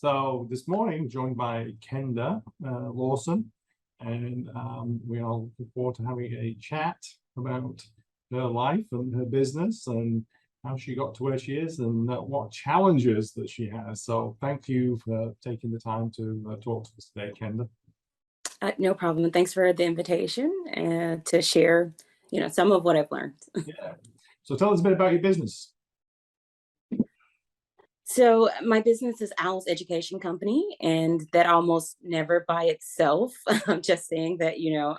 So this morning, joined by Kenda Lawson, and we are looking forward to having a chat about her life and her business and how she got to where she is and what challenges that she has. So thank you for taking the time to talk to us today, Kenda. No problem. Thanks for the invitation and to share, some of what I've learned. Yeah. So tell us a bit about your business. So my business is Owl's Education Company, and that almost never by itself. I'm just saying that,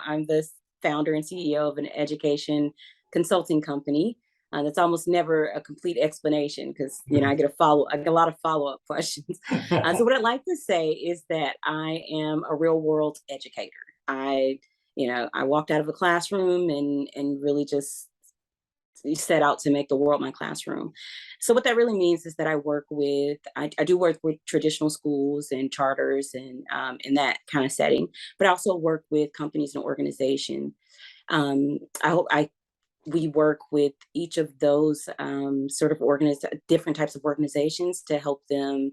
I'm the founder and CEO of an education consulting company. That's almost never a complete explanation because, I get a lot of follow-up questions. So what I'd like to say is that I am a real world educator. I walked out of a classroom and really just set out to make the world my classroom. So what that really means is that I do work with traditional schools and charters and in that kind of setting, but I also work with companies and organizations. We work with each of those different types of organizations to help them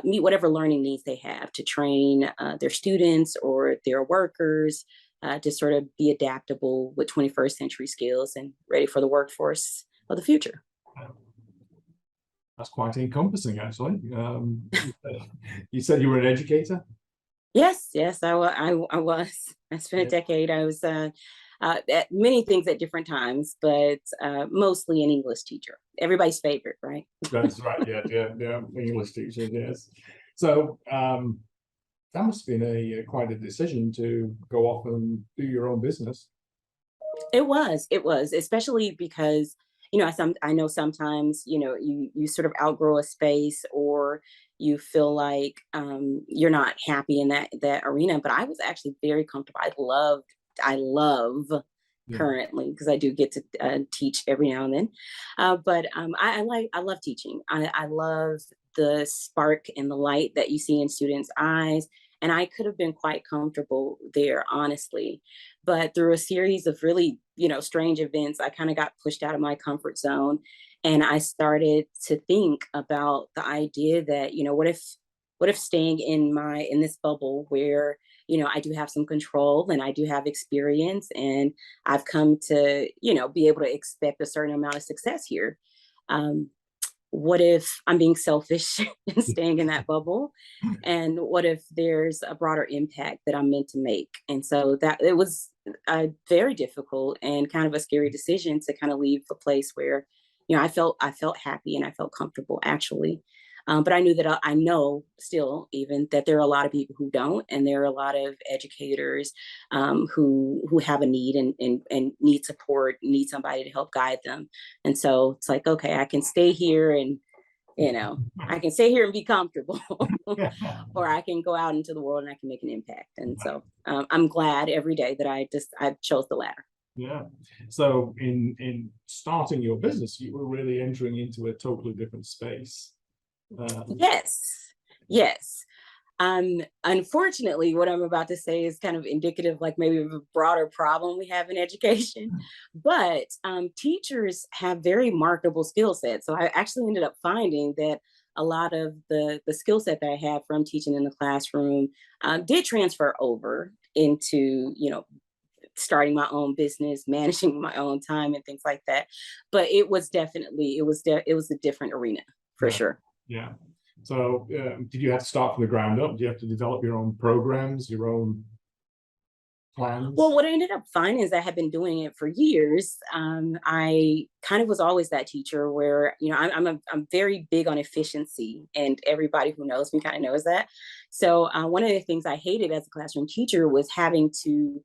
meet whatever learning needs they have to train their students or their workers to sort of be adaptable with 21st century skills and ready for the workforce of the future. That's quite encompassing, actually. You said you were an educator? Yes, I was. I spent a decade. I was at many things at different times, but mostly an English teacher. Everybody's favorite, right? That's right. Yeah. English teachers, yes. So that must have been quite a decision to go off and do your own business. It was, especially because, I know sometimes, you sort of outgrow a space or you feel like you're not happy in that arena. But I was actually very comfortable. I love currently because I do get to teach every now and then. But I love teaching. I love the spark and the light that you see in students' eyes. And I could have been quite comfortable there, honestly. But through a series of really, strange events, I kind of got pushed out of my comfort zone. And I started to think about the idea that, what if staying in this bubble where, I do have some control and I do have experience and I've come to, be able to expect a certain amount of success here. What if I'm being selfish and staying in that bubble? And what if there's a broader impact that I'm meant to make? And so that it was very difficult and kind of a scary decision to kind of leave a place where, I felt happy and I felt comfortable actually. But I knew that I know still even that there are a lot of people who don't, and there are a lot of educators who have a need and need support, need somebody to help guide them. And so it's like, okay, I can stay here and I can stay here and be comfortable, or I can go out into the world and I can make an impact. And so I'm glad every day that I chose the latter. Yeah. So in starting your business, you were really entering into a totally different space. Yes. Unfortunately, what I'm about to say is kind of indicative, like maybe of a broader problem we have in education. But teachers have very marketable skill sets. So I actually ended up finding that a lot of the skill set that I had from teaching in the classroom did transfer over into, starting my own business, managing my own time and things like that. But it was a different arena for sure. Yeah. So did you have to start from the ground up? Do you have to develop your own programs, your own plans? Well, what I ended up finding is I had been doing it for years. I kind of was always that teacher where, I'm very big on efficiency, and everybody who knows me kind of knows that. So one of the things I hated as a classroom teacher was having to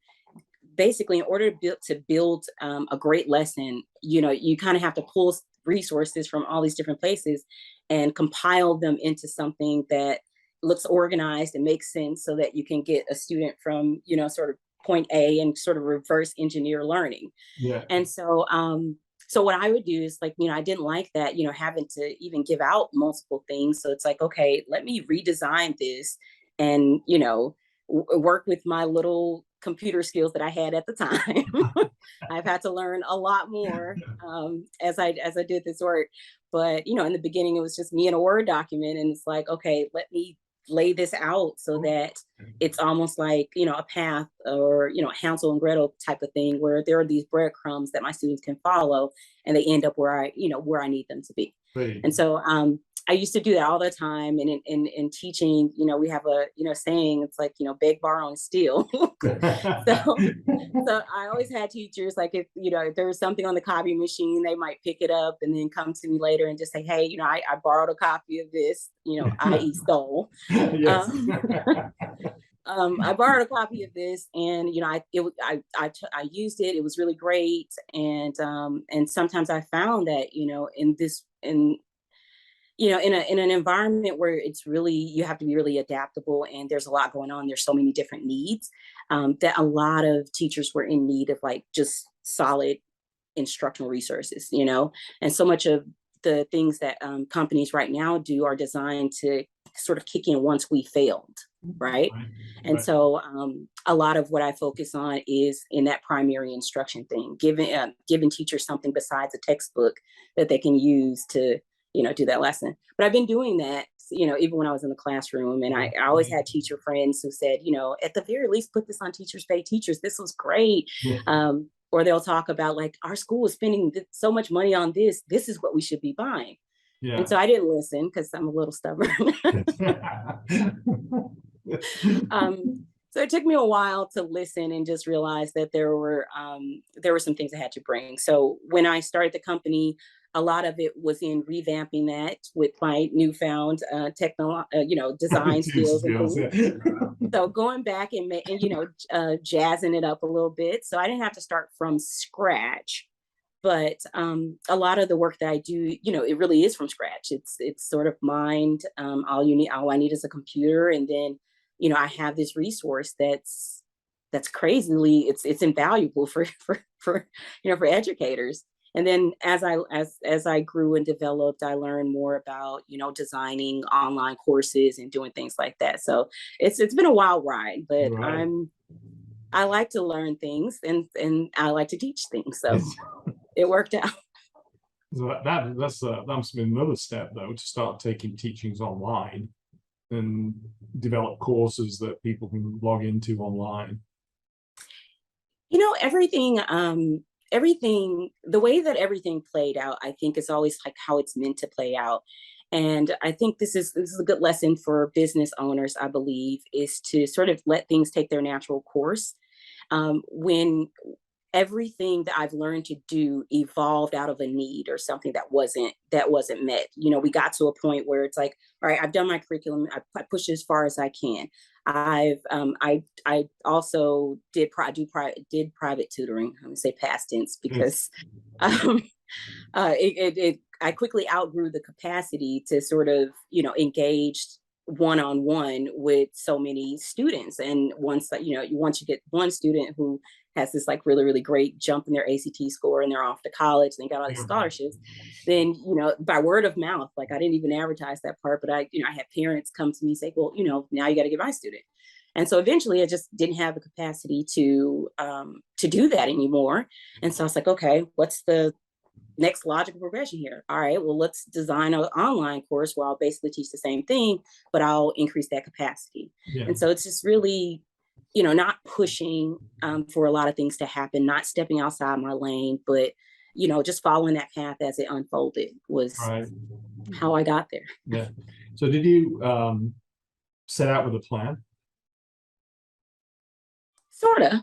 basically, in order to build a great lesson, you kind of have to pull resources from all these different places and compile them into something that looks organized and makes sense so that you can get a student from, sort of point A and sort of reverse engineer learning. Yeah. And so, so what I would do is like, I didn't like that, having to even give out multiple things. So it's like, okay, let me redesign this and, work with my little computer skills that I had at the time. I've had to learn a lot more as I did this work. But in the beginning, it was just me in a Word document, and it's like, okay, let me lay this out so that it's almost like, a path, or, Hansel and Gretel type of thing, where there are these breadcrumbs that my students can follow and they end up where I need them to be. Great. And so I used to do that all the time. And in teaching, we have a, saying, it's like, beg, borrow, and steal. So I always had teachers, like, if there was something on the copy machine, they might pick it up and then come to me later and just say, hey, I borrowed a copy of this, i.e. stole. Yes. I borrowed a copy of this, and I used it. It was really great, and sometimes I found that in an environment where it's really, you have to be really adaptable, and there's a lot going on. There's so many different needs, that a lot of teachers were in need of, like, just solid instructional resources, and so much of the things that companies right now do are designed to sort of kick in once we failed. Right. And so a lot of what I focus on is in that primary instruction thing, giving teachers something besides a textbook that they can use to, do that lesson. But I've been doing that, even when I was in the classroom, and I always had teacher friends who said, at the very least, put this on Teachers Pay Teachers. This was great. Yeah. Or they'll talk about, like, our school is spending so much money on this. This is what we should be buying. Yeah. And so I didn't listen because I'm a little stubborn. So it took me a while to listen and just realize that there were some things I had to bring. So when I started the company, a lot of it was in revamping that with my newfound design skills and things. Yeah. So going back and jazzing it up a little bit. So I didn't have to start from scratch. But a lot of the work that I do, it really is from scratch. It's sort of mind. All I need is a computer, and then, I have this resource that's crazily, it's invaluable for educators. And then as I grew and developed, I learned more about, designing online courses and doing things like that. So it's been a wild ride, but right. I like to learn things, and I like to teach things. So it worked out. So that must have been another step, though, to start taking teachings online and develop courses that people can log into online. Everything, the way that everything played out, I think, is always like how it's meant to play out. And I think this is a good lesson for business owners, I believe, is to sort of let things take their natural course. When everything that I've learned to do evolved out of a need or something that wasn't met. We got to a point where it's like, all right, I've done my curriculum. I pushed it as far as I can. I also did private tutoring. I'm gonna say past tense because I quickly outgrew the capacity to sort of, engage one-on-one with so many students. And once you get one student who has this, like, really, really great jump in their ACT score, and they're off to college and they got all these scholarships, then, by word of mouth, like, I didn't even advertise that part, but I had parents come to me and say, well, now you got to get my student. And so eventually I just didn't have the capacity to do that anymore. And so I was like, okay, what's the next logical progression here? All right, well, let's design an online course where I'll basically teach the same thing, but I'll increase that capacity. Yeah. And so it's just really, not pushing for a lot of things to happen, not stepping outside my lane, but, just following that path as it unfolded was how I got there. Yeah. So did you set out with a plan? Sort of.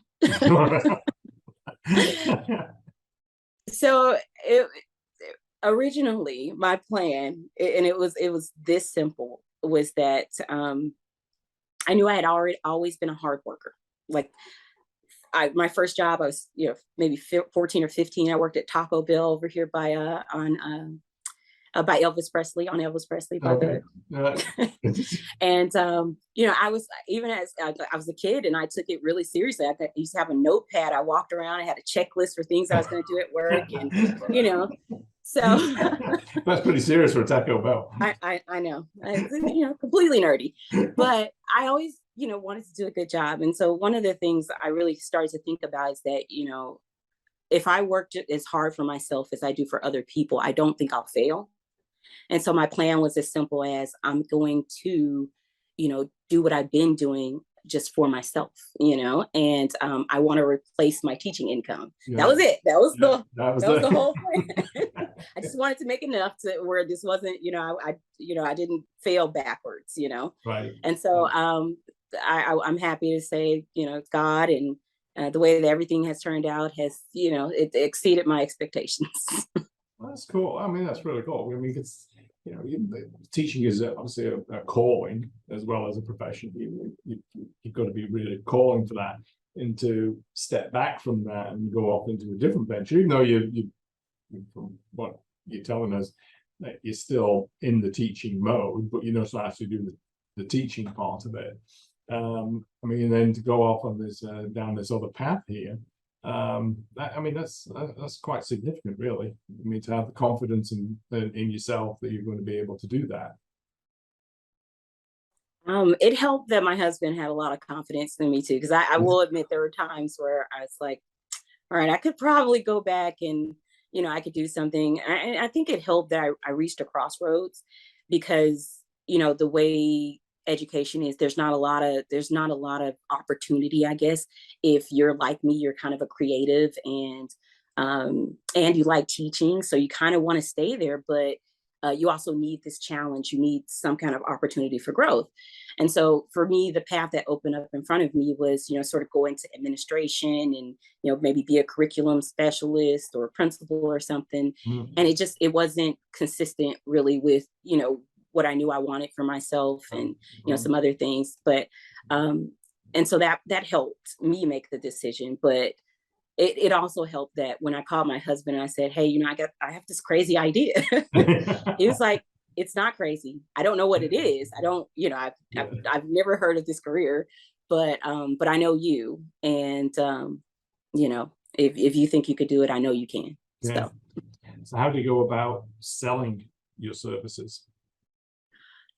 So originally my plan, and it was this simple, was that I knew I had always been a hard worker. Like, my first job, I was, maybe 14 or 15. I worked at Taco Bell over here by Elvis Presley, on Elvis Presley. And, I was, even as I was a kid, and I took it really seriously. I used to have a notepad. I walked around, I had a checklist for things I was going to do at work. And, so. That's pretty serious for Taco Bell. I know, completely nerdy, but I always, wanted to do a good job. And so one of the things I really started to think about is that, if I worked as hard for myself as I do for other people, I don't think I'll fail. And so my plan was as simple as, I'm going to, do what I've been doing just for myself, and I want to replace my teaching income. Yeah. That was it. That Was the whole plan. I just wanted to make enough to where this wasn't, I didn't fail backwards, Right. And so I'm happy to say, God and the way that everything has turned out has, it exceeded my expectations. That's cool. I mean, that's really cool. I mean, it's, teaching is obviously a calling as well as a profession. You've got to be really calling for that, and to step back from that and go off into a different venture, even though you from what you're telling us, that you're still in the teaching mode, but you're not actually doing the teaching part of it. I mean, and then to go off on this down this other path here, that's quite significant, really. I mean, to have the confidence in yourself that you're going to be able to do that. It helped that my husband had a lot of confidence in me too, because I will admit there were times where I was like, all right, I could probably go back and, I could do something. I think it helped that I reached a crossroads, because, the way education is, there's not a lot of opportunity, I guess. If you're like me, you're kind of a creative, and you like teaching, so you kind of want to stay there, but you also need this challenge. You need some kind of opportunity for growth. And so for me, the path that opened up in front of me was, sort of go into administration and, maybe be a curriculum specialist or principal or something. Mm. And it wasn't consistent really with, what I knew I wanted for myself, and, some other things. But, and so that helped me make the decision. But it also helped that when I called my husband and I said, hey, I have this crazy idea. He was like, it's not crazy. I don't know what it is. I don't, I've never heard of this career, but I know you. And, if you think you could do it, I know you can. Yeah. So how do you go about selling your services?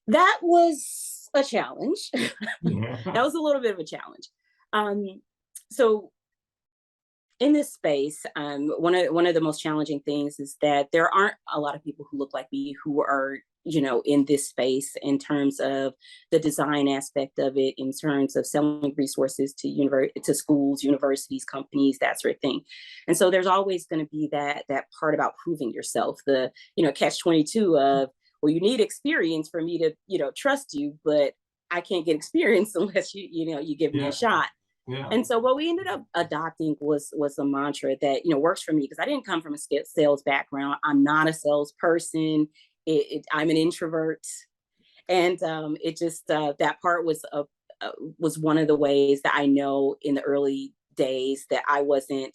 That was a challenge. Yeah. That was a little bit of a challenge. So in this space, one of the most challenging things is that there aren't a lot of people who look like me who are, in this space, in terms of the design aspect of it, in terms of selling resources to schools, universities, companies, that sort of thing. And so there's always going to be that part about proving yourself, the catch-22 of, well, you need experience for me to trust you, but I can't get experience unless you give me a shot. Yeah. And so what we ended up adopting was a mantra that, works for me, because I didn't come from a sales background. I'm not a salesperson. I'm an introvert. And it just, that part was one of the ways that I know in the early days that I wasn't,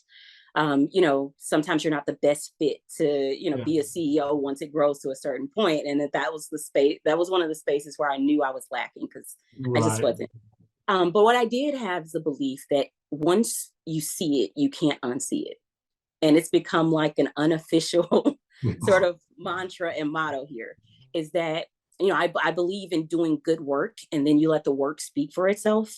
sometimes you're not the best fit to, be a CEO once it grows to a certain point. And that was the space, that was one of the spaces where I knew I was lacking, because I just wasn't. But what I did have is a belief that once you see it, you can't unsee it. And it's become like an unofficial sort of mantra and motto here, is that, I believe in doing good work, and then you let the work speak for itself.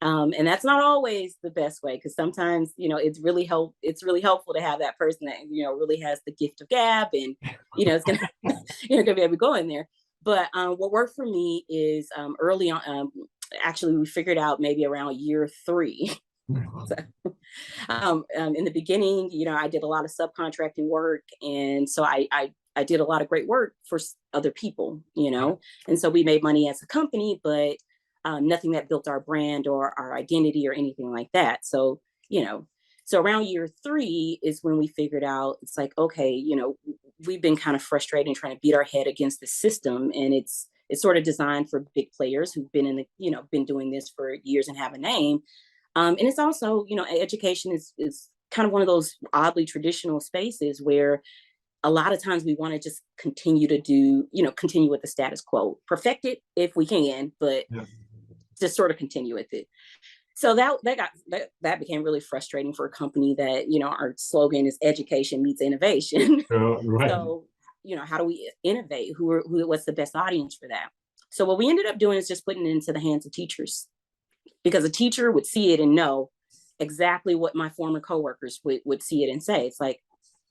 And that's not always the best way, because sometimes, it's really helpful to have that person that, really has the gift of gab, and, it's going to, gonna be able to go in there. But what worked for me is early on, actually, we figured out maybe around year 3. So, in the beginning, I did a lot of subcontracting work. And so I did a lot of great work for other people, and so we made money as a company, but nothing that built our brand or our identity or anything like that. So, so around year 3 is when we figured out, it's like, okay, we've been kind of frustrated and trying to beat our head against the system. And it's sort of designed for big players who've been been doing this for years and have a name. And it's also, education is kind of one of those oddly traditional spaces where a lot of times we want to just continue to do, continue with the status quo, perfect it if we can, but just sort of continue with it. So that became really frustrating for a company that, our slogan is education meets innovation. Right. So, how do we innovate? What's the best audience for that? So what we ended up doing is just putting it into the hands of teachers, because a teacher would see it and know exactly what my former coworkers would see it and say. It's like,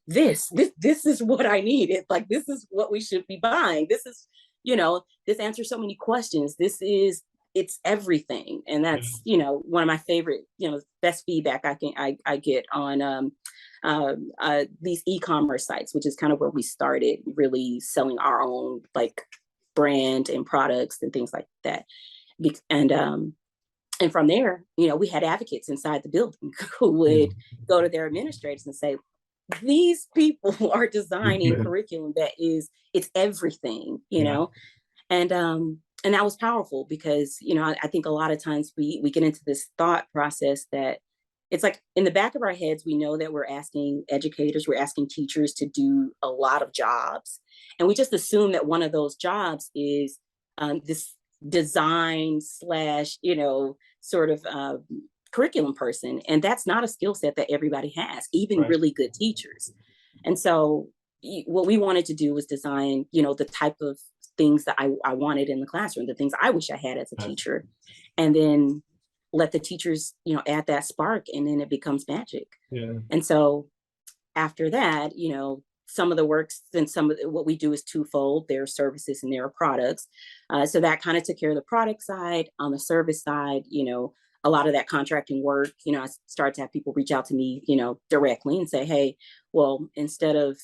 this is what I need. It's like, this is what we should be buying. This is, this answers so many questions. This is it's everything. And Yeah. that's, one of my favorite, best feedback I get on these e-commerce sites, which is kind of where we started really selling our own like brand and products and things like that. And from there, we had advocates inside the building who would go to their administrators and say, these people are designing curriculum it's everything, and that was powerful because, I think a lot of times we get into this thought process that it's like in the back of our heads, we know that we're asking educators, we're asking teachers to do a lot of jobs. And we just assume that one of those jobs is this design slash, sort of curriculum person. And that's not a skill set that everybody has, even Right. really good teachers. And so what we wanted to do was design, the type of things that I wanted in the classroom, the things I wish I had as a teacher, and then let the teachers, add that spark, and then it becomes magic. Yeah. And so after that, some of the works and what we do is twofold. There are services and there are products. So that kind of took care of the product side. On the service side, a lot of that contracting work, I started to have people reach out to me, directly and say, hey, well, instead of,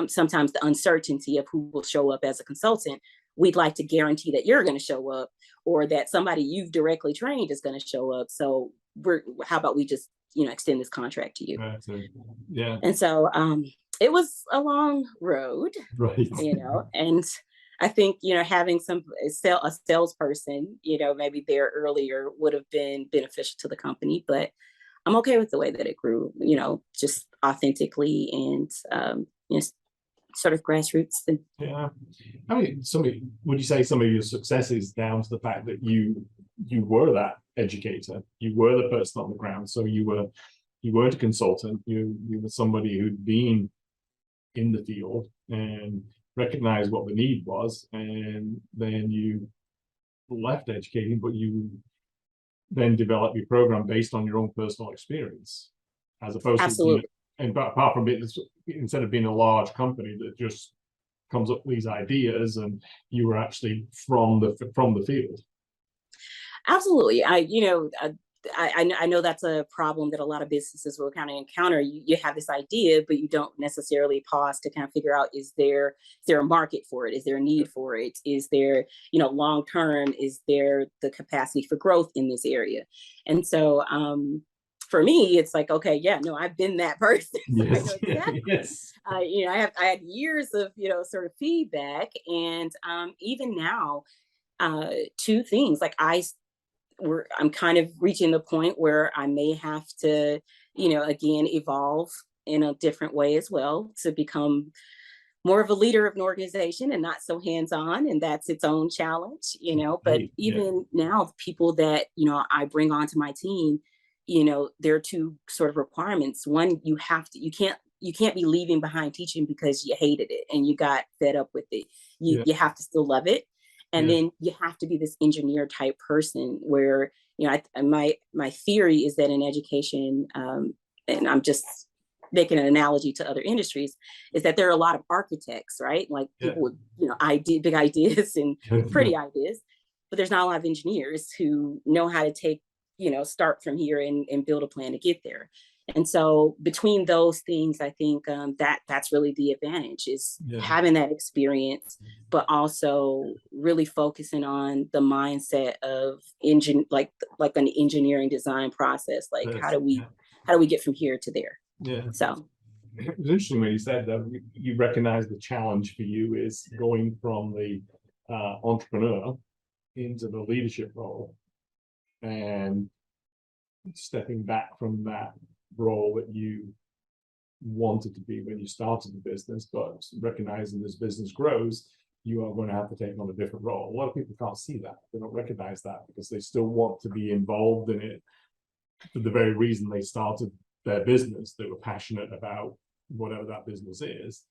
sometimes the uncertainty of who will show up as a consultant, we'd like to guarantee that you're going to show up, or that somebody you've directly trained is going to show up. So how about we just, extend this contract to you? Yeah. And so it was a long road, Right. And I think, having a salesperson, maybe there earlier would have been beneficial to the company, but I'm okay with the way that it grew, just authentically and, sort of grassroots. Yeah. I mean, would you say some of your success is down to the fact that you were that educator, you were the person on the ground, so you weren't a consultant, you were somebody who'd been in the field and recognized what the need was, and then you left educating, but you then developed your program based on your own personal experience, as opposed Absolutely. to, and apart from it, instead of being a large company that just comes up with these ideas, and you were actually from the field. Absolutely. I know that's a problem that a lot of businesses will kind of encounter. You have this idea, but you don't necessarily pause to kind of figure out, is there a market for it? Is there a need for it? Is there, long term, is there the capacity for growth in this area? And so for me, it's like, okay, yeah, no, I've been that person. Yes. So exactly. Yes. I had years of, sort of feedback. And even now, two things, like I'm kind of reaching the point where I may have to, again, evolve in a different way as well, to become more of a leader of an organization and not so hands-on. And that's its own challenge, but even now, the people that, I bring onto my team, there are two sort of requirements. One, you can't be leaving behind teaching because you hated it and you got fed up with it. You have to still love it. And then you have to be this engineer type person where, my theory is that in education, and I'm just making an analogy to other industries, is that there are a lot of architects, right? Like people with, big ideas and pretty ideas, but there's not a lot of engineers who know how to take, start from here and build a plan to get there. And so between those things, I think that's really the advantage, is having that experience, but also really focusing on the mindset of like an engineering design process. Like how do we get from here to there? Yeah. So it was interesting when you said that you recognize the challenge for you is going from the entrepreneur into the leadership role, and stepping back from that role that you wanted to be when you started the business, but recognizing as business grows, you are going to have to take on a different role. A lot of people can't see that. They don't recognize that because they still want to be involved in it for the very reason they started their business. They were passionate about whatever that business is,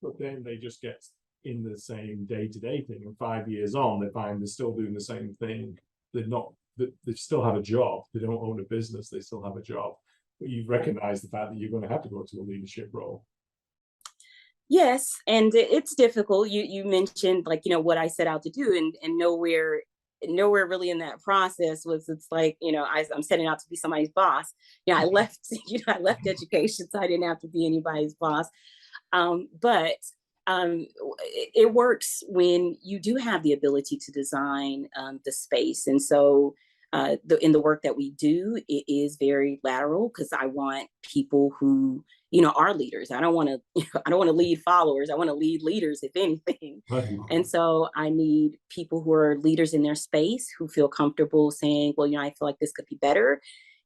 but then they just get in the same day-to-day thing, and 5 years on, they find they're still doing the same thing. They still have a job. They don't own a business. They still have a job. But you've recognized the fact that you're going to have to go to a leadership role. Yes, and it's difficult. You mentioned, like, what I set out to do, and nowhere nowhere really in that process was, it's like, I'm setting out to be somebody's boss. I left, I left education, so I didn't have to be anybody's boss. But it works when you do have the ability to design the space. And so in the work that we do, it is very lateral, because I want people who, are leaders. I don't want to, I don't want to lead followers. I want to lead leaders, if anything. Right. And so I need people who are leaders in their space, who feel comfortable saying, well, I feel like this could be better,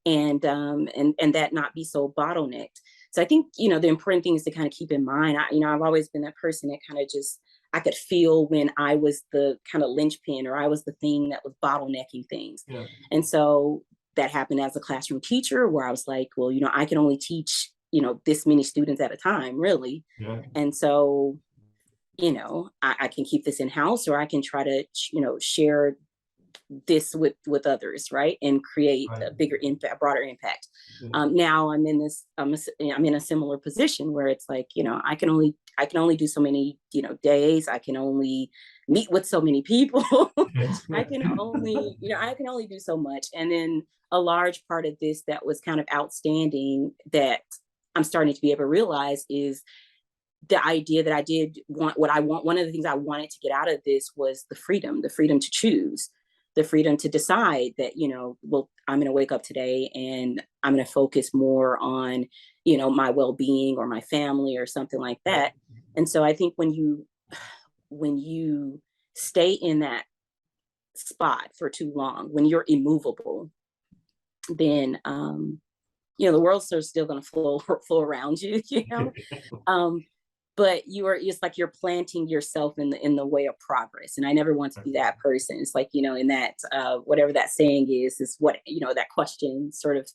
and that not be so bottlenecked. So I think, the important thing is to kind of keep in mind, I've always been that person that kind of just, I could feel when I was the kind of linchpin, or I was the thing that was bottlenecking things. Yeah. And so that happened as a classroom teacher, where I was like, well, I can only teach, this many students at a time, really. Yeah. And so, I can keep this in house, or I can try to, share this with others, right, and create Right. a bigger impact, broader impact. Yeah. Now I'm in this, I'm in a similar position where it's like, I can only do so many, days. I can only meet with so many people. Yes. I can only, I can only do so much. And then a large part of this that was kind of outstanding, that I'm starting to be able to realize, is the idea that I did want what I want. One of the things I wanted to get out of this was the freedom to choose, the freedom to decide that, well, I'm going to wake up today and I'm going to focus more on, my well-being or my family or something like that. And so I think when you stay in that spot for too long, when you're immovable, then, the world's still going to flow around you, but it's like you're planting yourself in the way of progress. And I never want to be that person. It's like, in that, whatever that saying is what, that question, sort of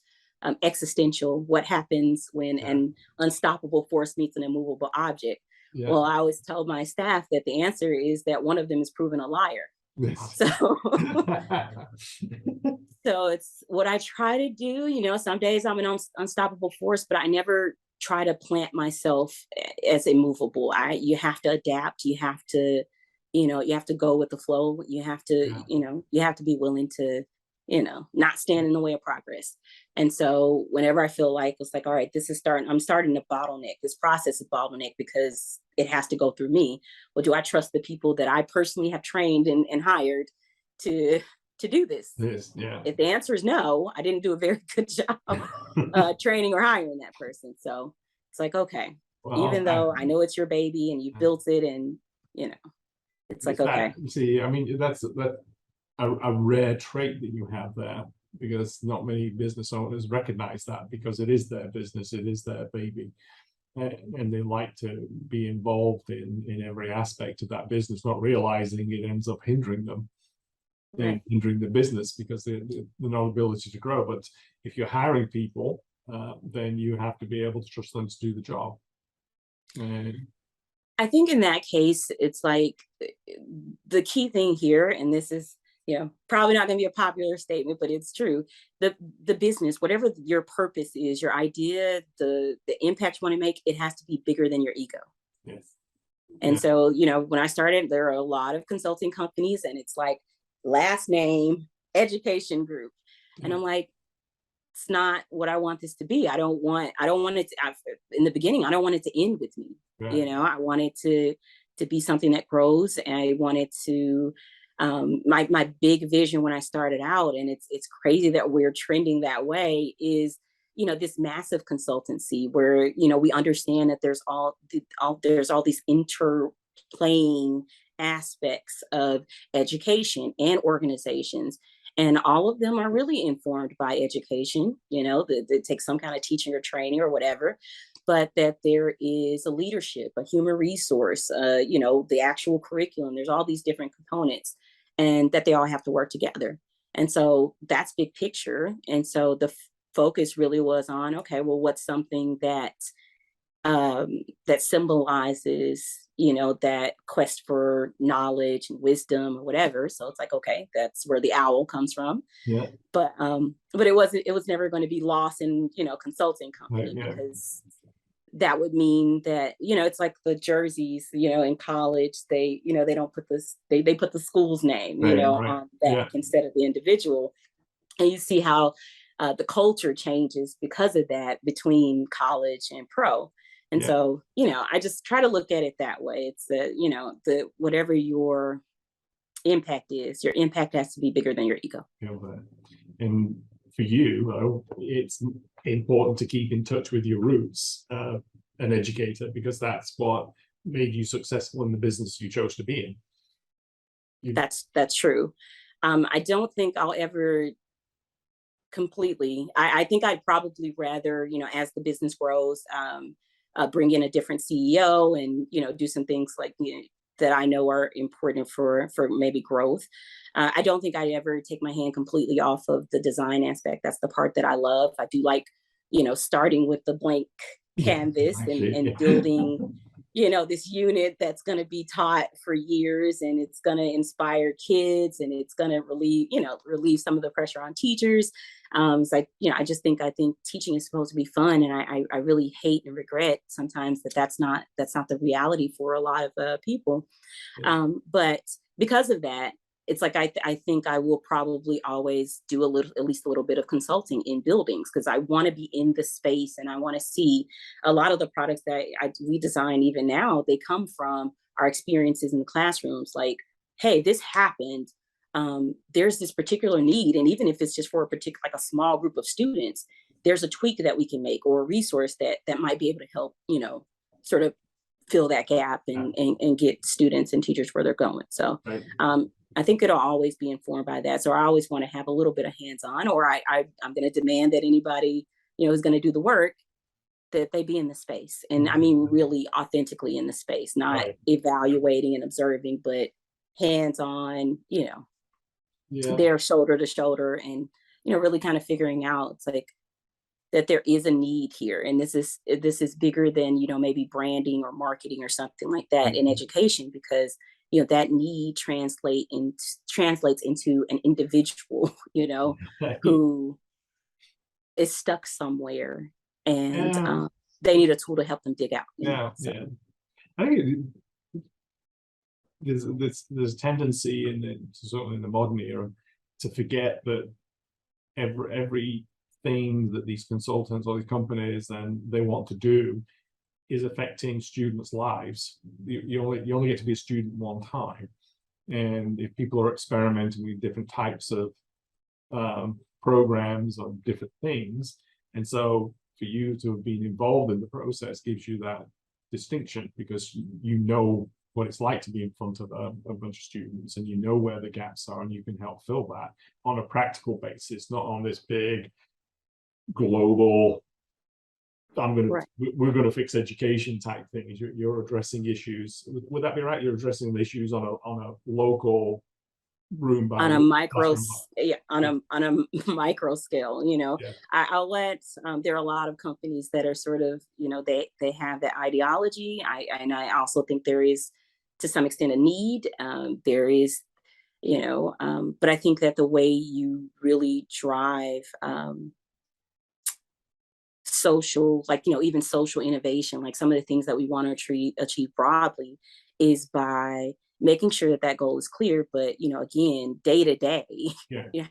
existential, what happens when an unstoppable force meets an immovable object? Yeah. Well, I always tell my staff that the answer is that one of them is proven a liar. Yes. So, so it's what I try to do. Some days I'm an unstoppable force, but I never try to plant myself as immovable. You have to adapt. You have to, you have to go with the flow. You have to, you have to be willing to, not stand in the way of progress. And so whenever I feel like it's like, all right, I'm starting to bottleneck. This process is bottleneck because it has to go through me. Well, do I trust the people that I personally have trained and hired to do this? Yes. Yeah. If the answer is no, I didn't do a very good job training or hiring that person. So it's like, okay, Well, even though I know it's your baby and you built it, and it's like, okay. See, I mean, that's a rare trait that you have there, because not many business owners recognize that, because it is their business, it is their baby, and they like to be involved in every aspect of that business, not realizing it ends up hindering them. Right. Hindering the business, because the no ability to grow. But if you're hiring people, then you have to be able to trust them to do the job. I think in that case, it's like the key thing here, and this is, probably not going to be a popular statement, but it's true. The business, whatever your purpose is, your idea, the impact you want to make, it has to be bigger than your ego. Yes. And so, when I started, there are a lot of consulting companies, and it's like, last name, education group. And I'm like, it's not what I want this to be. I don't want it to, in the beginning, I don't want it to end with me. Right. I want it to be something that grows. And I wanted to, my big vision when I started out, and it's crazy that we're trending that way, is, this massive consultancy where, we understand that there's all these interplaying aspects of education and organizations, and all of them are really informed by education. That takes some kind of teaching or training or whatever, but that there is a leadership, a human resource, the actual curriculum. There's all these different components, and that they all have to work together. And so that's big picture. And so the focus really was on, okay, well, what's something that that symbolizes, that quest for knowledge and wisdom or whatever. So it's like, okay, that's where the owl comes from. Yeah. But it was never going to be lost in, consulting company, Right, yeah. because that would mean that, it's like the jerseys, in college, they don't put this, they put the school's name, Right. on the Yeah. back instead of the individual. And you see how the culture changes because of that between college and pro. And Yeah. so, I just try to look at it that way. It's the whatever your impact is, your impact has to be bigger than your ego. Feel that. And for you, though, it's important to keep in touch with your roots, an educator, because that's what made you successful in the business you chose to be in. That's true. I don't think I'll ever completely. I think I'd probably rather, as the business grows, bring in a different CEO and, do some things like, that I know are important for maybe growth. I don't think I'd ever take my hand completely off of the design aspect. That's the part that I love. I do like, starting with the blank canvas and building, this unit that's going to be taught for years, and it's going to inspire kids, and it's going to relieve some of the pressure on teachers. It's like, I think teaching is supposed to be fun. And I really hate and regret sometimes that's not the reality for a lot of people. Yeah. But because of that, it's like, I think I will probably always do at least a little bit of consulting in buildings, because I want to be in the space, and I want to see a lot of the products that we design even now, they come from our experiences in the classrooms. Like, hey, this happened. There's this particular need. And even if it's just for like a small group of students, there's a tweak that we can make, or a resource that might be able to help, sort of fill that gap and get students and teachers where they're going. So, Right. I think it'll always be informed by that. So I always want to have a little bit of hands-on, or I'm going to demand that anybody, who's going to do the work, that they be in the space. And I mean, really authentically in the space, not evaluating and observing, but hands-on, they're shoulder to shoulder, and, really kind of figuring out, it's like, that there is a need here. And this is bigger than, maybe branding or marketing or something like that in education, because that need translates into an individual, who is stuck somewhere, and they need a tool to help them dig out. So. I think there's a tendency certainly in the modern era, to forget that everything that these consultants or these companies and they want to do is affecting students' lives. You only get to be a student one time, and if people are experimenting with different types of programs or different things, and so for you to have been involved in the process gives you that distinction, because you know what it's like to be in front of a bunch of students, and you know where the gaps are, and you can help fill that on a practical basis, not on this big global we're going to fix education type things. You're addressing issues. Would that be right? You're addressing the issues on a local room by on a micro classroom. on a micro scale. I'll let there are a lot of companies that are sort of, they have that ideology. I also think there is, to some extent, a need. There is, but I think that the way you really drive social, like, even social innovation, like some of the things that we want to achieve broadly, is by making sure that goal is clear. But again, day to day,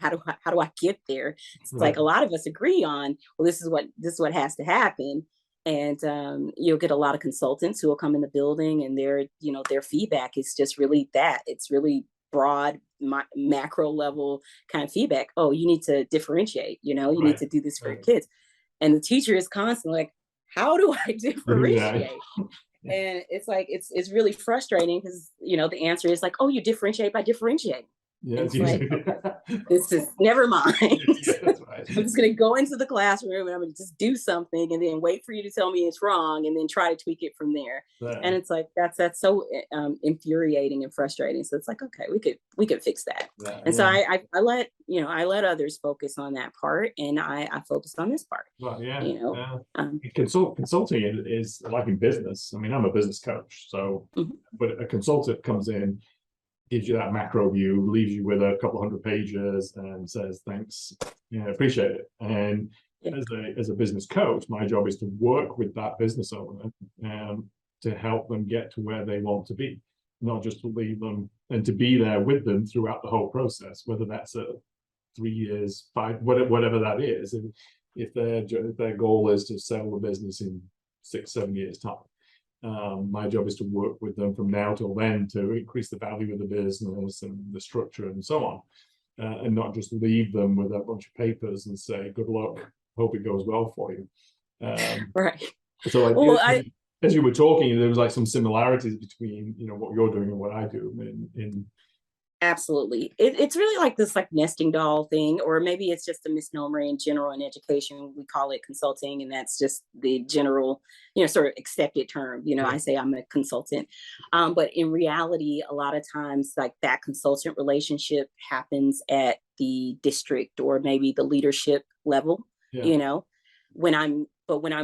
how do I get there? It's like a lot of us agree on, well, this is what has to happen. And you'll get a lot of consultants who will come in the building, and their feedback is just really that. It's really broad, macro level kind of feedback. Oh, you need to differentiate, you need to do this for your kids. And the teacher is constantly like, how do I differentiate? And it's like, it's really frustrating, because, the answer is like, oh, you differentiate by differentiating. And it's like, okay, this is, never mind. I'm just going to go into the classroom, and I'm going to just do something, and then wait for you to tell me it's wrong, and then try to tweak it from there. And it's like, that's so infuriating and frustrating. So it's like, okay, we could fix that. And so I let others focus on that part, and I focus on this part. Consulting is like in business. I mean, I'm a business coach, so but a consultant comes in, gives you that macro view, leaves you with a couple hundred pages, and says, thanks, appreciate it. And as a business coach, my job is to work with that business owner to help them get to where they want to be, not just to leave them, and to be there with them throughout the whole process, whether that's 3 years, 5, whatever that is. If their goal is to sell the business in 6, 7 years time, my job is to work with them from now till then to increase the value of the business and the structure and so on, and not just leave them with a bunch of papers and say, good luck, hope it goes well for you. Right. So Well, as you were talking, there was like some similarities between, you know, what you're doing and what I do in absolutely. It's really like this like nesting doll thing, or maybe it's just a misnomer in general in education. We call it consulting, and that's just the general, sort of accepted term. Yeah. I say I'm a consultant. But in reality, a lot of times like that consultant relationship happens at the district or maybe the leadership level, Yeah. when I'm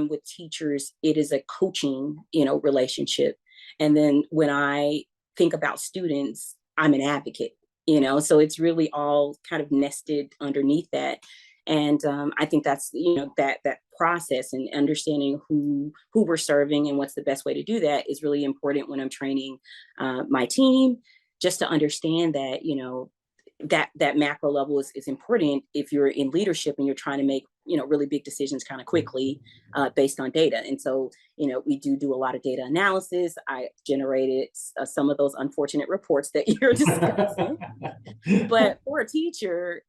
with teachers, it is a coaching, relationship. And then when I think about students, I'm an advocate, so it's really all kind of nested underneath that. And I think that's, that process and understanding who we're serving and what's the best way to do that is really important when I'm training my team, just to understand that, that macro level is important if you're in leadership and you're trying to make really big decisions kind of quickly based on data. And so we do a lot of data analysis. I generated some of those unfortunate reports that you're discussing. But for a teacher,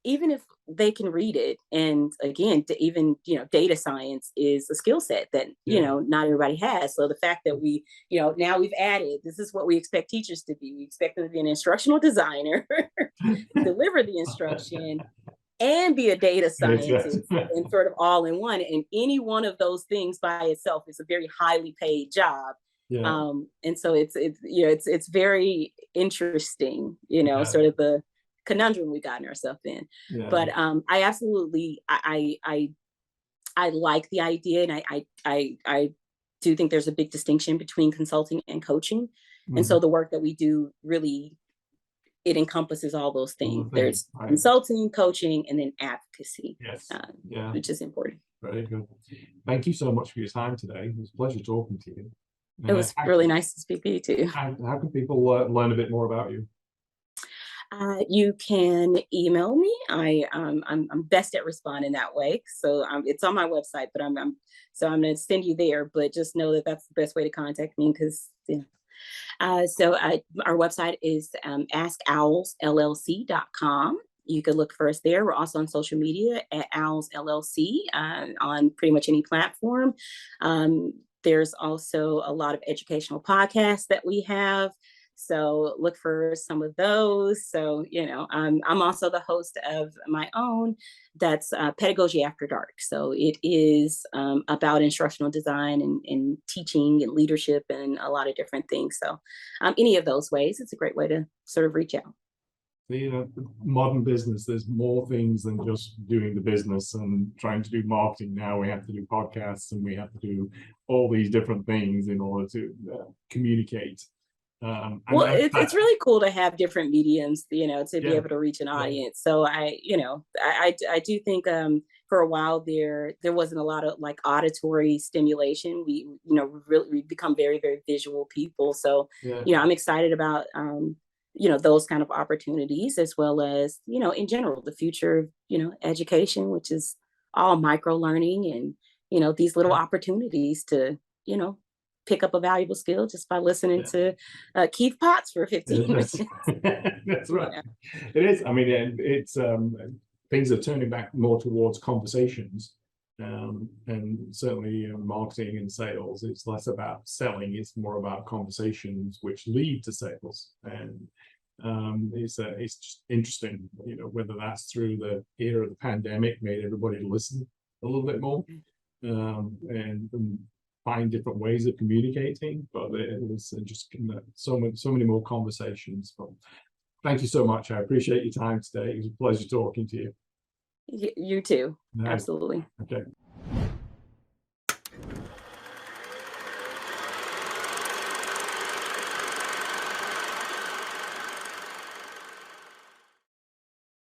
even if they can read it, and again, even data science is a skill set that not everybody has. So the fact that we now we've added, this is what we expect teachers to be. We expect them to be an instructional designer, deliver the instruction, and be a data scientist, and sort of all in one. And any one of those things by itself is a very highly paid job. Yeah. And so it's very interesting, sort of the conundrum we've gotten ourselves in. Yeah. But I absolutely I like the idea, and I do think there's a big distinction between consulting and coaching. And so the work that we do really, it encompasses all those things. There's consulting, coaching, and then advocacy. Yes. Which is important. Very good. Thank you so much for your time today. It was a pleasure talking to you. It was really nice to speak to you too. How can people learn a bit more about you? You can email me. I'm best at responding that way. So it's on my website, but I'm going to send you there. But just know that that's the best way to contact me, because our website is askowlsllc.com. You could look for us there. We're also on social media at Owls LLC on pretty much any platform. There's also a lot of educational podcasts that we have. So look for some of those. So, I'm also the host of my own, that's Pedagogy After Dark. So it is about instructional design and teaching and leadership and a lot of different things. So any of those ways, it's a great way to sort of reach out. Modern business, there's more things than just doing the business and trying to do marketing. Now we have to do podcasts and we have to do all these different things in order to communicate. Well, it's really cool to have different mediums, to be able to reach an audience. So I do think for a while there wasn't a lot of like auditory stimulation. We become very, very visual people. So, I'm excited about, those kind of opportunities, as well as, in general, the future of, education, which is all micro learning and, these little opportunities to, pick up a valuable skill just by listening to Keith Potts for 15 minutes. That's right. It is. I mean, it's things are turning back more towards conversations, and certainly marketing and sales. It's less about selling; it's more about conversations which lead to sales. And it's just interesting, whether that's through the era of the pandemic made everybody listen a little bit more, and find different ways of communicating, but it was just so many more conversations. But thank you so much. I appreciate your time today. It was a pleasure talking to you. You too. Nice. Absolutely. Okay.